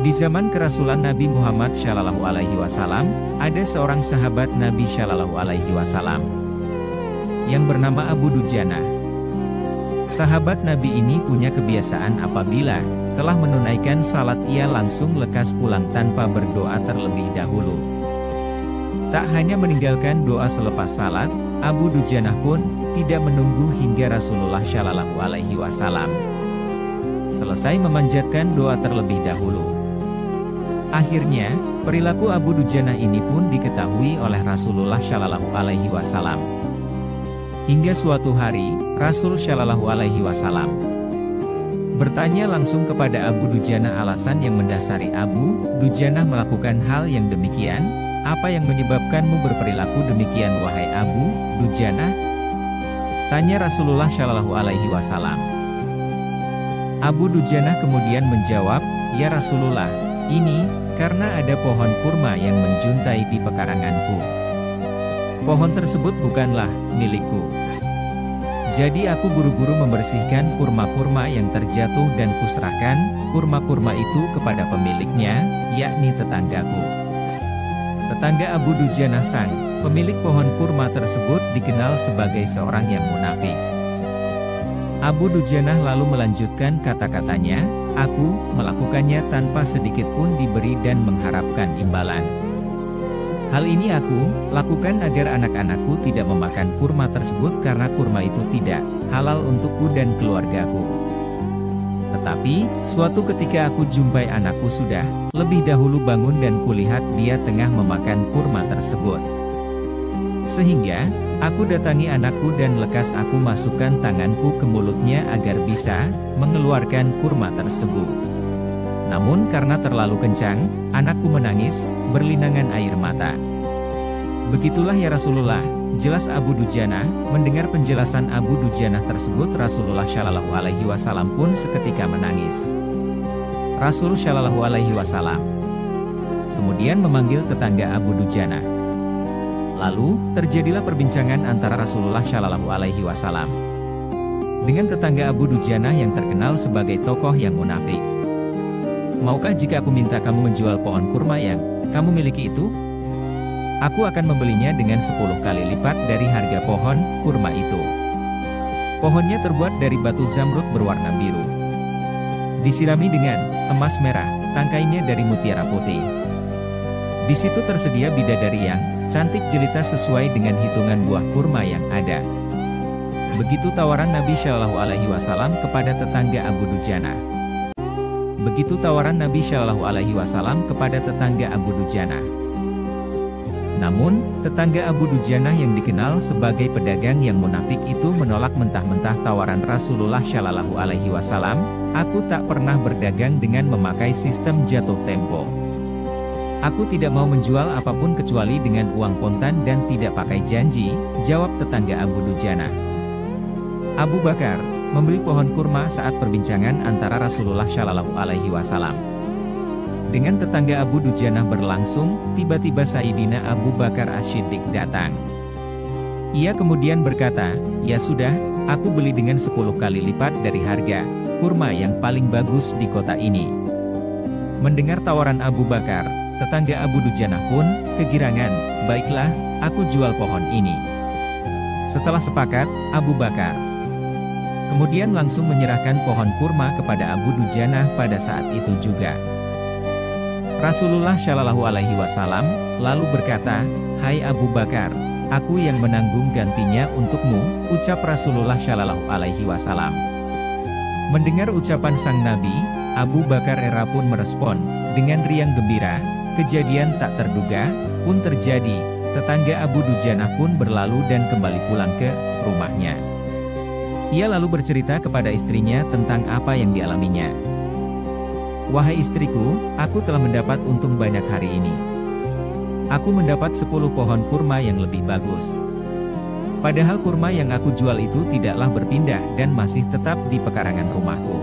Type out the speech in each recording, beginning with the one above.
Di zaman kerasulan Nabi Muhammad Shallallahu Alaihi Wasallam, ada seorang sahabat Nabi Shallallahu Alaihi Wasallam yang bernama Abu Dujana. Sahabat Nabi ini punya kebiasaan apabila telah menunaikan salat ia langsung lekas pulang tanpa berdoa terlebih dahulu. Tak hanya meninggalkan doa selepas salat, Abu Dujana pun tidak menunggu hingga Rasulullah Shallallahu Alaihi Wasallam selesai memanjatkan doa terlebih dahulu. Akhirnya, perilaku Abu Dujana ini pun diketahui oleh Rasulullah Shallallahu Alaihi Wasallam. Hingga suatu hari, Rasul Shallallahu Alaihi Wasallam bertanya langsung kepada Abu Dujana alasan yang mendasari Abu Dujana melakukan hal yang demikian. Apa yang menyebabkanmu berperilaku demikian wahai Abu Dujana? Tanya Rasulullah Shallallahu Alaihi Wasallam. Abu Dujana kemudian menjawab, ya Rasulullah, ini karena ada pohon kurma yang menjuntai di pekaranganku. Pohon tersebut bukanlah milikku. Jadi aku buru-buru membersihkan kurma-kurma yang terjatuh dan kuserahkan kurma-kurma itu kepada pemiliknya, yakni tetanggaku. Tetangga Abu Dujana sang pemilik pohon kurma tersebut dikenal sebagai seorang yang munafik. Abu Dujana lalu melanjutkan kata-katanya, aku melakukannya tanpa sedikit pun diberi dan mengharapkan imbalan. Hal ini aku lakukan agar anak-anakku tidak memakan kurma tersebut karena kurma itu tidak halal untukku dan keluargaku. Tetapi, suatu ketika aku jumpai anakku sudah lebih dahulu bangun dan kulihat dia tengah memakan kurma tersebut. Sehingga, aku datangi anakku dan lekas aku masukkan tanganku ke mulutnya agar bisa mengeluarkan kurma tersebut. Namun karena terlalu kencang, anakku menangis, berlinangan air mata. Begitulah ya Rasulullah, jelas Abu Dujana. Mendengar penjelasan Abu Dujana tersebut, Rasulullah Shallallahu Alaihi Wasallam pun seketika menangis. Rasul Shallallahu Alaihi Wasallam kemudian memanggil tetangga Abu Dujana. Lalu, terjadilah perbincangan antara Rasulullah Shallallahu Alaihi Wasallam dengan tetangga Abu Dujana yang terkenal sebagai tokoh yang munafik. Maukah jika aku minta kamu menjual pohon kurma yang kamu miliki itu? Aku akan membelinya dengan 10 kali lipat dari harga pohon kurma itu. Pohonnya terbuat dari batu zamrud berwarna biru, disirami dengan emas merah, tangkainya dari mutiara putih. Di situ tersedia bidadari yang cantik jelita sesuai dengan hitungan buah kurma yang ada. Begitu tawaran Nabi Shallallahu Alaihi Wasallam kepada tetangga Abu Dujana. Begitu tawaran Nabi Shallallahu Alaihi Wasallam kepada tetangga Abu Dujana. Namun, tetangga Abu Dujana yang dikenal sebagai pedagang yang munafik itu menolak mentah-mentah tawaran Rasulullah Shallallahu Alaihi Wasallam. Aku tak pernah berdagang dengan memakai sistem jatuh tempo. Aku tidak mau menjual apapun kecuali dengan uang kontan dan tidak pakai janji, jawab tetangga Abu Dujana. Abu Bakar membeli pohon kurma saat perbincangan antara Rasulullah Shallallahu Alaihi Wasallam dengan tetangga Abu Dujana berlangsung. Tiba-tiba Sayyidina Abu Bakar As-Siddiq datang. Ia kemudian berkata, ya sudah, aku beli dengan 10 kali lipat dari harga kurma yang paling bagus di kota ini. Mendengar tawaran Abu Bakar, tetangga Abu Dujana pun kegirangan. Baiklah, aku jual pohon ini. Setelah sepakat, Abu Bakar kemudian langsung menyerahkan pohon kurma kepada Abu Dujana pada saat itu juga. Rasulullah Shallallahu Alaihi Wasallam lalu berkata, hai Abu Bakar, aku yang menanggung gantinya untukmu, ucap Rasulullah Shallallahu Alaihi Wasallam. Mendengar ucapan sang Nabi, Abu Bakar pun merespon dengan riang gembira. Kejadian tak terduga pun terjadi. Tetangga Abu Dujana pun berlalu dan kembali pulang ke rumahnya. Ia lalu bercerita kepada istrinya tentang apa yang dialaminya. Wahai istriku, aku telah mendapat untung banyak hari ini. Aku mendapat 10 pohon kurma yang lebih bagus. Padahal kurma yang aku jual itu tidaklah berpindah dan masih tetap di pekarangan rumahku.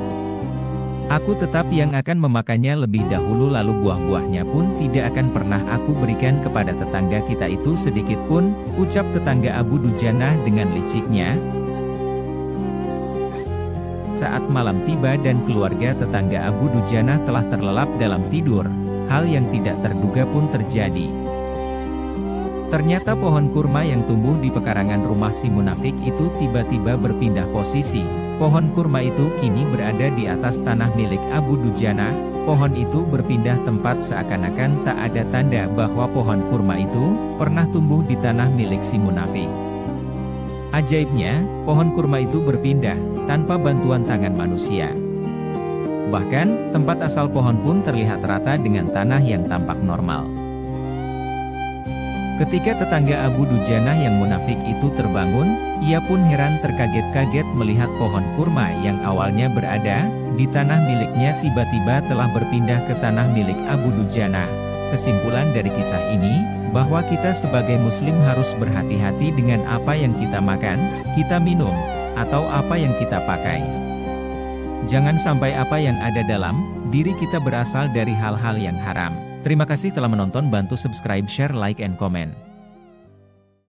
Aku tetap yang akan memakannya lebih dahulu, lalu buah-buahnya pun tidak akan pernah aku berikan kepada tetangga kita itu sedikit pun, ucap tetangga Abu Dujana dengan liciknya. saat malam tiba dan keluarga tetangga Abu Dujana telah terlelap dalam tidur, hal yang tidak terduga pun terjadi. Ternyata pohon kurma yang tumbuh di pekarangan rumah si munafik itu tiba-tiba berpindah posisi. Pohon kurma itu kini berada di atas tanah milik Abu Dujana. Pohon itu berpindah tempat seakan-akan tak ada tanda bahwa pohon kurma itu pernah tumbuh di tanah milik si munafik. Ajaibnya, pohon kurma itu berpindah tanpa bantuan tangan manusia. Bahkan, tempat asal pohon pun terlihat rata dengan tanah yang tampak normal. Ketika tetangga Abu Dujana yang munafik itu terbangun, ia pun heran terkaget-kaget melihat pohon kurma yang awalnya berada di tanah miliknya tiba-tiba telah berpindah ke tanah milik Abu Dujana. Kesimpulan dari kisah ini, bahwa kita sebagai muslim harus berhati-hati dengan apa yang kita makan, kita minum, atau apa yang kita pakai. Jangan sampai apa yang ada dalam diri kita berasal dari hal-hal yang haram. Terima kasih telah menonton, bantu subscribe, share, like, and comment.